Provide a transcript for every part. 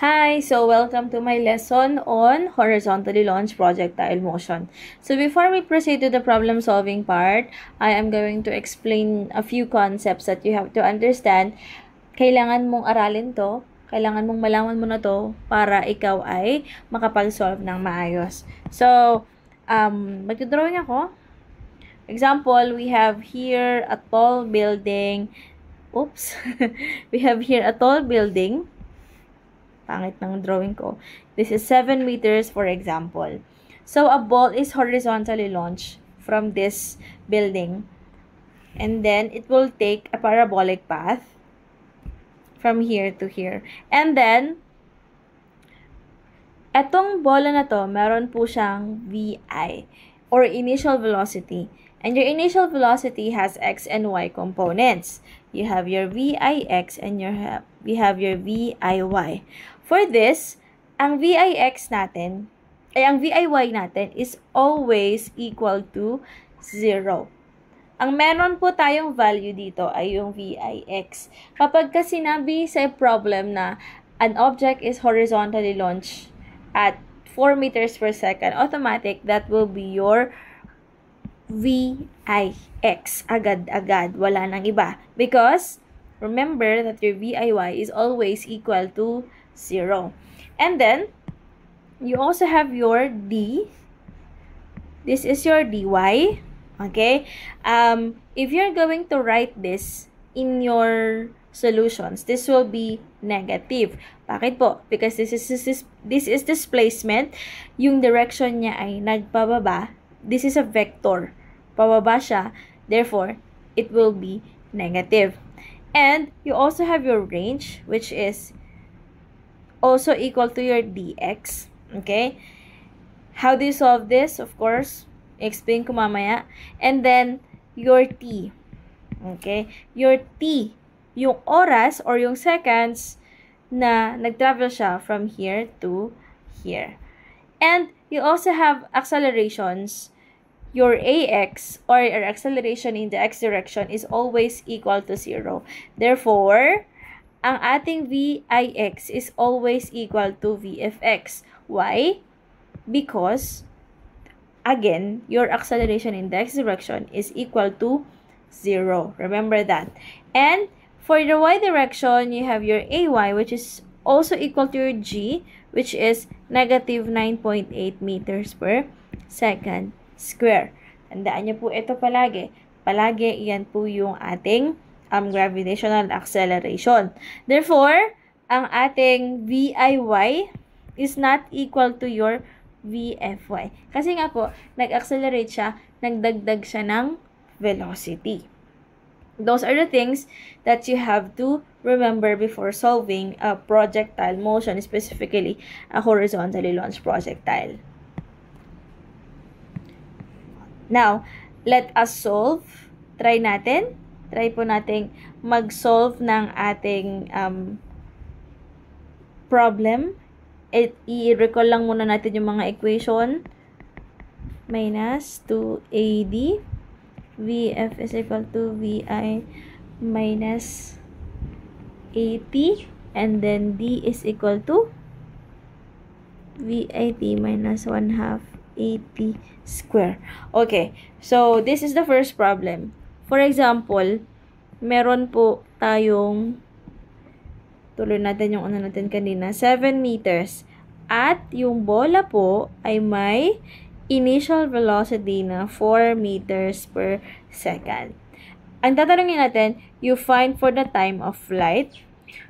Hi, so welcome to my lesson on horizontally launched projectile motion. So before we proceed to the problem solving part, I am going to explain a few concepts that you have to understand. Kailangan mong aralin to, kailangan mong malaman mo na to para ikaw ay makapag-solve ng maayos. So, magdodrawing ako. Example, we have here a tall building. Oops. We have here a tall building. Pangit ng drawing ko. This is 7 meters, for example. So, a ball is horizontally launched from this building. And then, it will take a parabolic path from here to here. And then, etong bola na to, meron po siyang VI, or initial velocity. And your initial velocity has X and Y components. You have your VIX and we have your VIY. For this, ang VIX natin, ang VIY natin is always equal to 0. Ang meron po tayong value dito ay yung VIX. Kapag ka sinabi sa problem na an object is horizontally launched at 4 meters per second, automatic, that will be your VIX. Agad-agad. Wala nang iba. Because, remember that your VIY is always equal to 0. And then, you also have your D. This is your DY. Okay? If you're going to write this in your solutions, this will be negative. Bakit po? Because this is displacement. Yung direction niya ay nagpababa. This is a vector. Pababa siya. Therefore, it will be negative. And you also have your range, which is also equal to your dx. Okay? How do you solve this? Of course, explain ko mamaya. And then, your t. Okay? Your t, yung oras or yung seconds na nag-travel siya from here to here. And you also have accelerations. Your ax or your acceleration in the x direction is always equal to 0. Therefore, ang ating VIX is always equal to VFX. Why? Because, again, your acceleration in the x direction is equal to 0. Remember that. And for the y direction, you have your AY, which is also equal to your G, which is negative 9.8 meters per second square. Tandaan niyo po ito palagi. Palagi, yan po yung ating gravitational acceleration. Therefore, ang ating VIY is not equal to your VFY. Kasi nga po, nag-accelerate siya, nagdagdag siya ng velocity. Those are the things that you have to remember before solving a projectile motion, specifically a horizontally launched projectile. Now, let us solve. Try natin. Try po nating mag-solve ng ating problem. I-recall lang muna natin yung mga equation. Minus 2AD. VF is equal to VI minus AT. And then D is equal to VIT minus 1/2 AT square. Okay. So, this is the first problem. For example, meron po tayong, tuloy natin yung ano natin kanina, 7 meters. At yung bola po ay may initial velocity na 4 meters per second. Ang tatanungin natin, you find for the time of flight,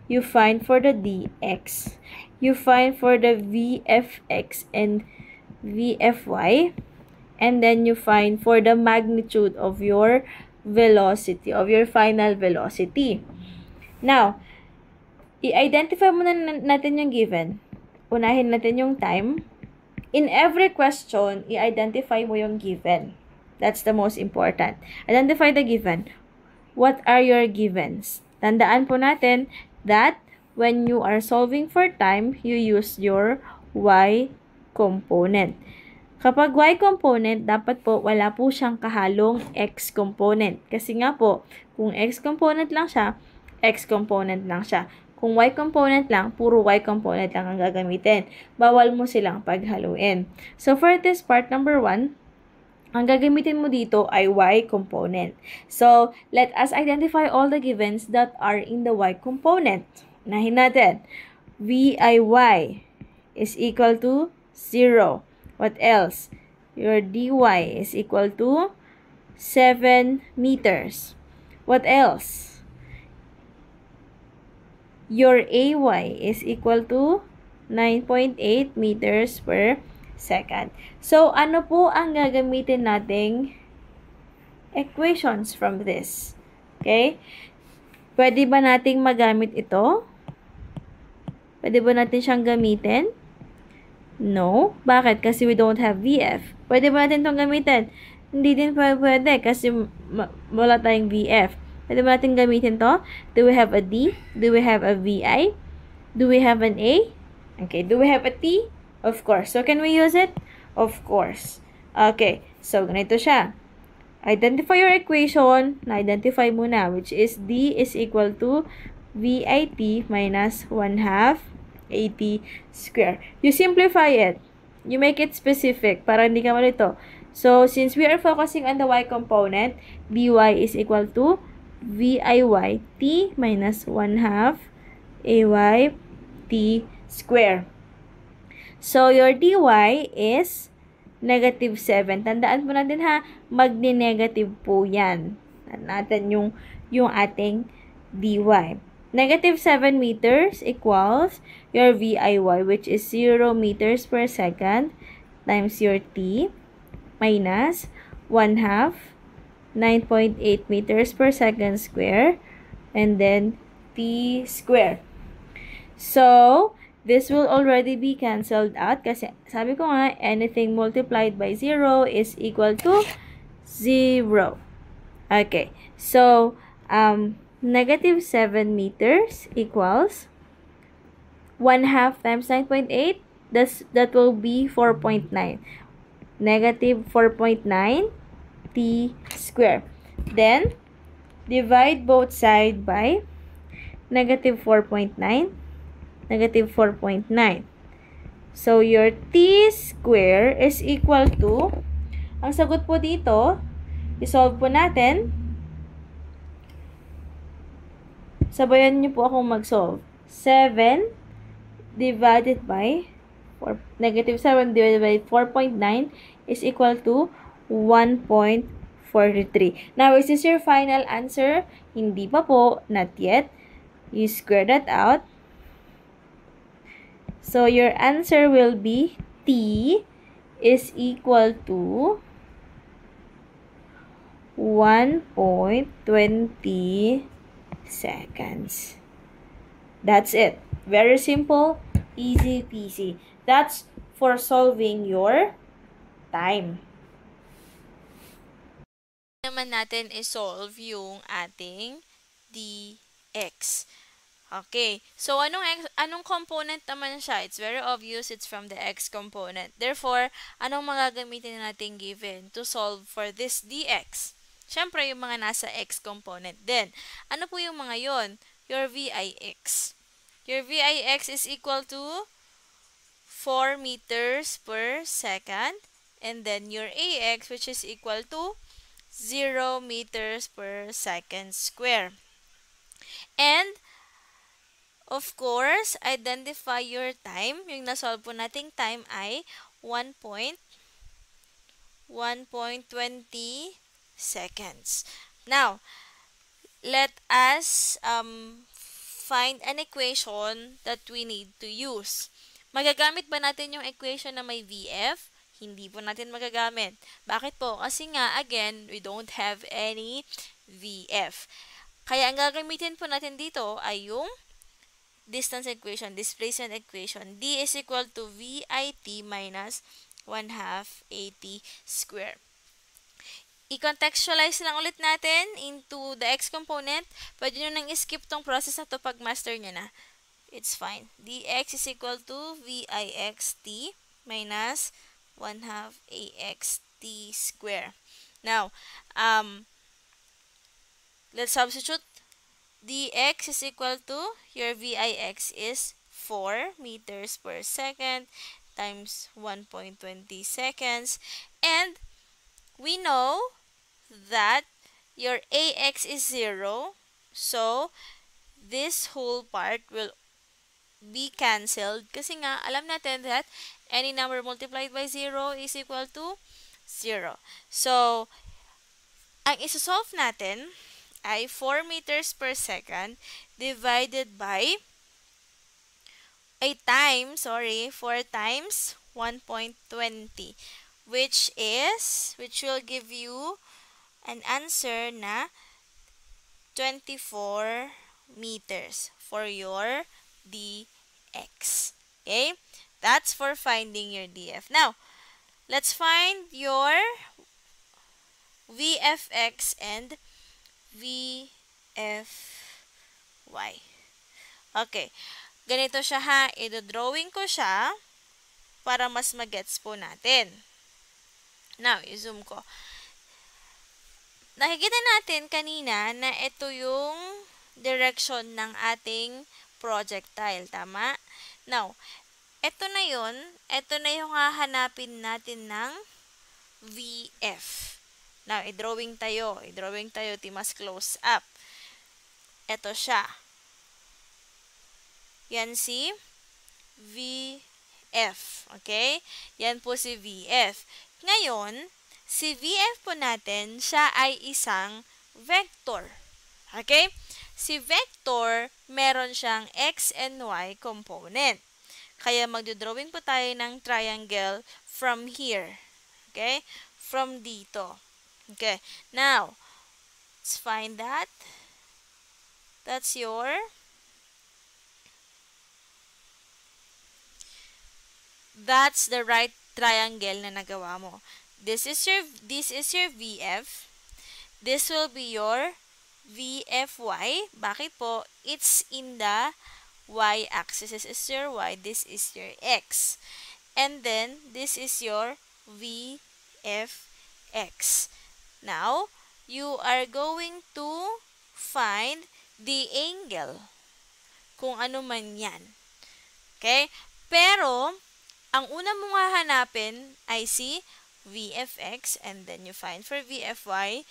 you find for the dx, you find for the vfx and vfy, and then you find for the magnitude of your velocity, of your final velocity. Now, i-identify muna natin yung given. Unahin natin yung time. In every question, i-identify mo yung given. That's the most important. Identify the given. What are your givens? Tandaan po natin that when you are solving for time, you use your y component. Kapag y component, dapat po wala po siyang kahalong x component. Kasi nga po, kung x component lang siya, x component lang siya. Kung y component lang, puro y component lang ang gagamitin. Bawal mo silang paghaluin. So, for this part, number 1, ang gagamitin mo dito ay y component. So, let us identify all the givens that are in the y component. Unahin natin. VIY is equal to 0. What else? Your dy is equal to 7 meters. What else? Your AY is equal to 9.8 meters per second. So, ano po ang gagamitin nating equations from this? Okay? Pwede ba nating magamit ito? Pwede ba natin siyang gamitin? No. Bakit? Kasi we don't have VF. Pwede ba natin itong gamitin? Hindi din pwede kasi wala tayong VF. Pwede ba natin gamitin to? Do we have a D? Do we have a VI? Do we have an A? Okay. Do we have a T? Of course. So, can we use it? Of course. Okay. So, ganito siya. Identify your equation. Na-identify mo na, which is D is equal to VIT minus 1/2 AT square. You simplify it. You make it specific para hindi ka malito. So, since we are focusing on the y component, dy is equal to VIY t minus 1/2 AY t square. So, your dy is negative 7. Tandaan po natin ha, magne-negative po yan. Natin yung ating dy. Negative 7 meters equals your VIY, which is 0 meters per second, times your t minus 1/2 9.8 meters per second square, and then t square. So, this will already be cancelled out kasi sabi ko nga, anything multiplied by 0 is equal to 0. Okay. So, negative 7 meters equals 1/2 times 9.8. That will be 4.9. Negative 4.9 t square. Then, divide both sides by negative 4.9. Negative 4.9. So, your t square is equal to, ang sagot po dito, isolve po natin. Sabayan niyo po akong mag-solve. 7 divided by negative 7 divided by 4.9 is equal to 1.43. Now, is this your final answer? Hindi pa po. Not yet. You square that out. So, your answer will be T is equal to 1.20 seconds. That's it. Very simple. Easy peasy. That's for solving your time. Naman natin i-solve yung ating dx. Okay. So, anong component naman siya? It's very obvious. It's from the x component. Therefore, anong magagamitin natin given to solve for this dx? Siyempre, yung mga nasa x component din. Ano po yung mga yon? Your VIX. Your VIX is equal to 4 meters per second. And then, your AX, which is equal to 0 meters per second square. And, of course, identify your time. Yung nasolve po nating time ay 1.20 seconds. Now, let us find an equation that we need to use. Magagamit ba natin yung equation na may VF? Hindi po natin magagamit. Bakit po? Kasi nga, again, we don't have any VF. Kaya ang gagamitin po natin dito ay yung distance equation, displacement equation. D is equal to VIT minus 1/2 AT square. I-contextualize lang ulit natin into the x component. Pwede nyo nang skip tong process na to pag master nyo na. It's fine. dx is equal to VIXT minus 1/2 AXT square. Now, let's substitute dx is equal to, your Vix is 4 meters per second times 1.20 seconds. And we know that your Ax is 0. So, this whole part will be cancelled. Kasi nga, alam natin that any number multiplied by 0 is equal to 0. So, ang isosolve natin ay 4 meters per second divided by 4 times 1.20, which will give you an answer na 24 meters for your dx. Okay? That's for finding your df. Now, let's find your vfx and vfy. Okay. Ganito siya ha. I-drawing ko siya para mas magets po natin. Now, i-zoom ko. Nakikita natin kanina na ito yung direction ng ating projectile. Tama? Now, ito na yun. Ito na yung hahanapin natin ng VF. Now, i-drawing tayo. Mas close up. Ito siya. Yan si VF. Okay? Yan po si VF. Ngayon, si VF po natin, siya ay isang vector. Okay? Si vector, meron siyang x and y component. Kaya magdodrawing po tayo ng triangle from here. Okay? From dito. Okay. Now, let's find that. That's the right triangle na nagawa mo. This is your VF. This will be your VFY. Bakit po? It's in the y-axis. This is your y. This is your x. And then, this is your VFX. Now, you are going to find the angle. Kung ano man yan. Okay? Pero, ang una mong hahanapin ay si VFX and then you find for VFY.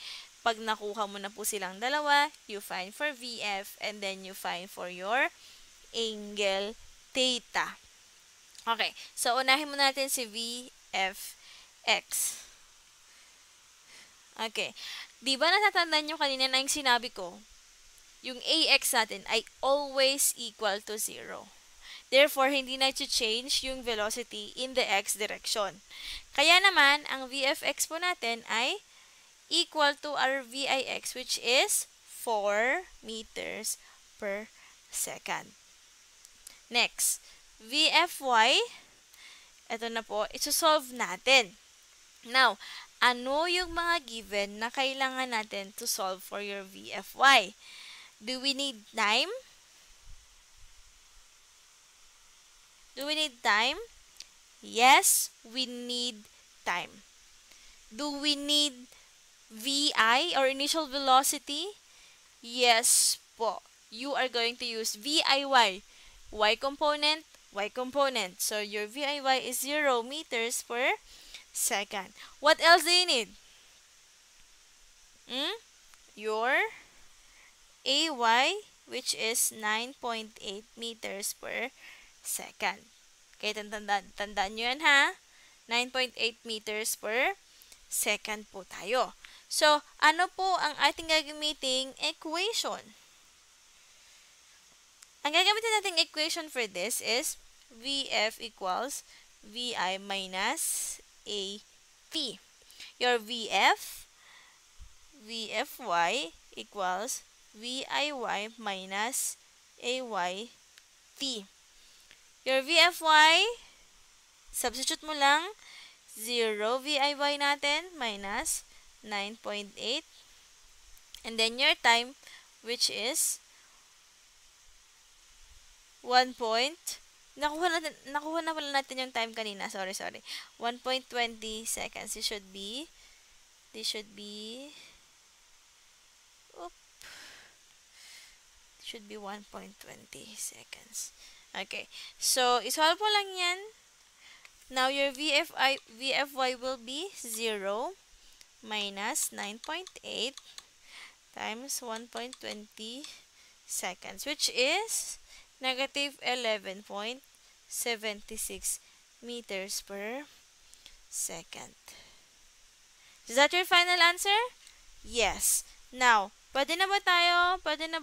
Pag nakuha mo na po silang dalawa, you find for VF and then you find for your angle theta. Okay, so unahin mo natin si VFX. Okay, di ba natatandaan nyo kanina na yung sinabi ko? Yung AX natin ay always equal to 0. Therefore, hindi na change yung velocity in the x direction. Kaya naman, ang VFX po natin ay equal to our VIX, which is 4 meters per second. Next, VFY, ito na po, ito-solve natin. Now, ano yung mga given na kailangan natin to solve for your VFY? Do we need time? Do we need time? Yes, we need time. Do we need VI or initial velocity? Yes po. You are going to use VIY. Y component, Y component. So, your VIY is 0 meters per second. What else do you need? Your AY, which is 9.8 meters per second. Okay, tandaan nyo yan ha. 9.8 meters per second po tayo. So, ano po ang ating gagamiting equation? Ang gagamitin nating equation for this is VF equals VI minus AT. Your VFY equals VIY minus AYT. Your VFY, substitute mo lang 0 VIY natin minus 9.8. And then your time, which is 1 point. Nakuha na pala natin yung time kanina. Sorry. 1.20 seconds. This should be should be 1.20 seconds. Okay. So, isolve mo lang yan. Now, your VFY will be 0 minus 9.8 times 1.20 seconds, which is negative 11.76 meters per second. Is that your final answer? Yes. Now, pwede na ba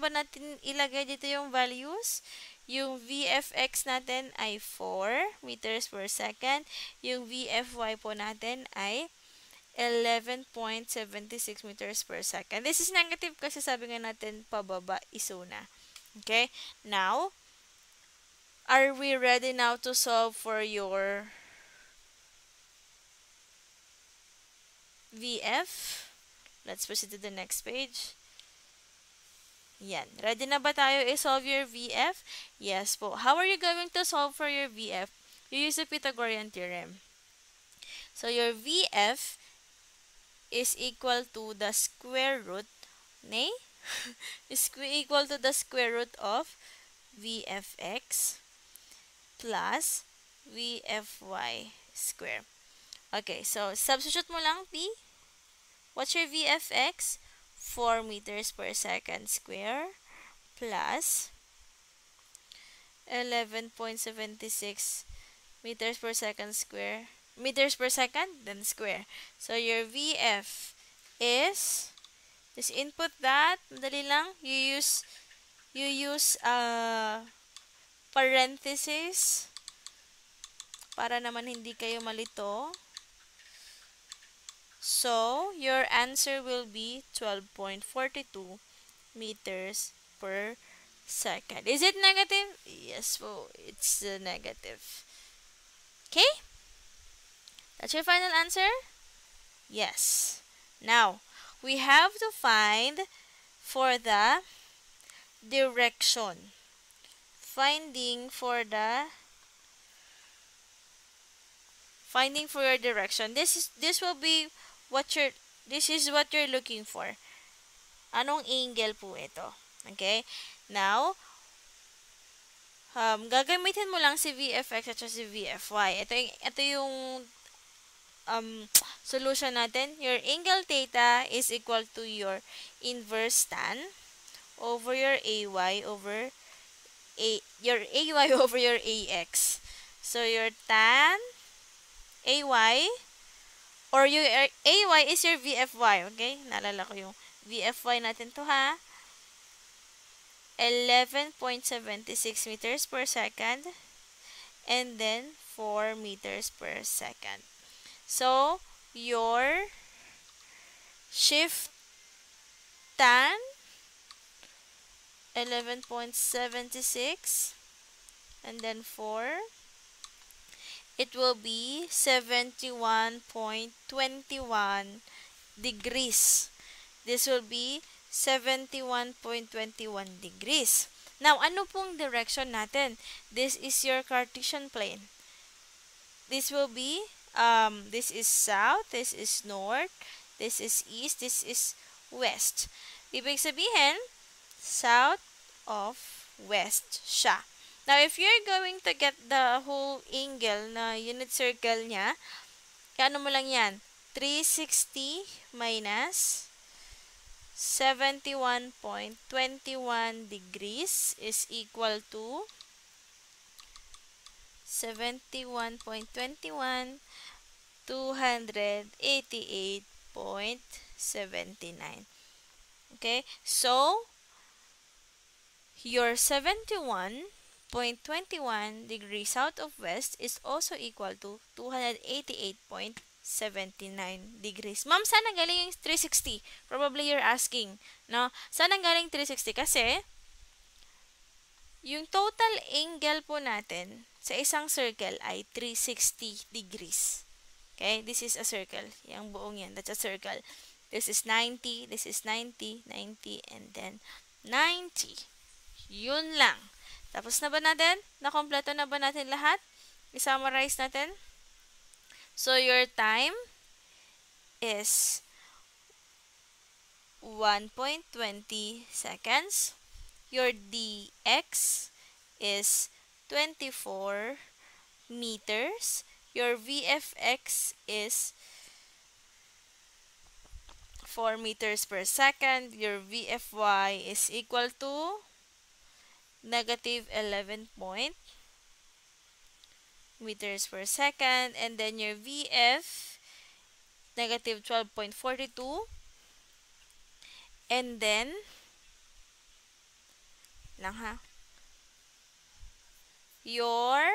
natin ilagay dito yung values? Yung VFX natin ay 4 meters per second. Yung VFY po natin ay 11.76 meters per second. This is negative kasi sabi nga natin pababa isuna. Okay? Now, are we ready now to solve for your VF? Let's proceed to the next page. Yan. Ready na ba tayo i-solve your VF? Yes po. How are you going to solve for your VF? You use the Pythagorean theorem. So, your VF is equal to the square root, is equal to the square root of VFX plus VFY square. Okay, so substitute mo lang P. What's your VFX? 4 meters per second square plus 11.76 meters per second square. Meters per second, then square. So, your VF is, just input that, madali lang, you use parenthesis para naman hindi kayo malito. So, your answer will be 12.42 meters per second. Is it negative? Yes po, it's negative. Okay? That's your final answer? Yes. Now, we have to find for the direction. Finding for your direction. This is what you're looking for. Anong angle po ito? Okay? Now, gagamitin mo lang si VFX at si VFY. Ito yung solution natin. Your angle theta is equal to your inverse tan over your AY over your AY over your AX. So, your tan AY or your AY is your VFY. Okay? Naalala ko yung VFY natin to ha. 11.76 meters per second and then 4 meters per second. So, your shift tan 11.76 and then 4, it will be 71.21 degrees. This will be 71.21 degrees. Now, ano pong direction natin? This is your Cartesian plane. This will be, this is south, this is north, this is east, this is west. Ibig sabihin, south of west siya. Now, if you're going to get the whole angle na unit circle niya, ano mo lang yan? 360 minus 71.21 degrees is equal to 71.21 288.79. Okay? So, your 71.21 degrees south of west is also equal to 288.79 degrees. Ma'am, saan galing yung 360? Probably you're asking, no? Saan galing 360? Kasi, yung total angle po natin sa isang circle ay 360 degrees. Okay? This is a circle. Yung buong yan, that's a circle. This is 90, this is 90, 90, and then 90. Yun lang. Tapos na ba natin? Nakompleto na ba natin lahat? I-summarize natin. So, your time is 1.20 seconds. your dx is 24 meters. Your VFX is 4 meters per second. Your VFY is equal to negative 11 meters per second. And then your VF, negative 12.42. And then, lang ha, your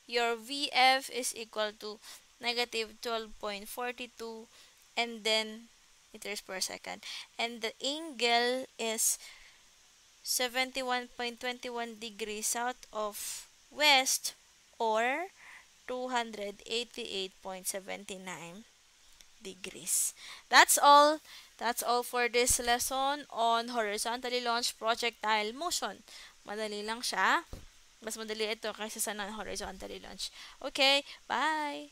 VF is equal to negative 12.42 and then meters per second. And the angle is 71.21 degrees south of west or 288.79 degrees. That's all. That's all for this lesson on horizontally launched projectile motion. Madali lang siya. Mas madali ito kaysa sa non-horizontally launched. Okay, bye!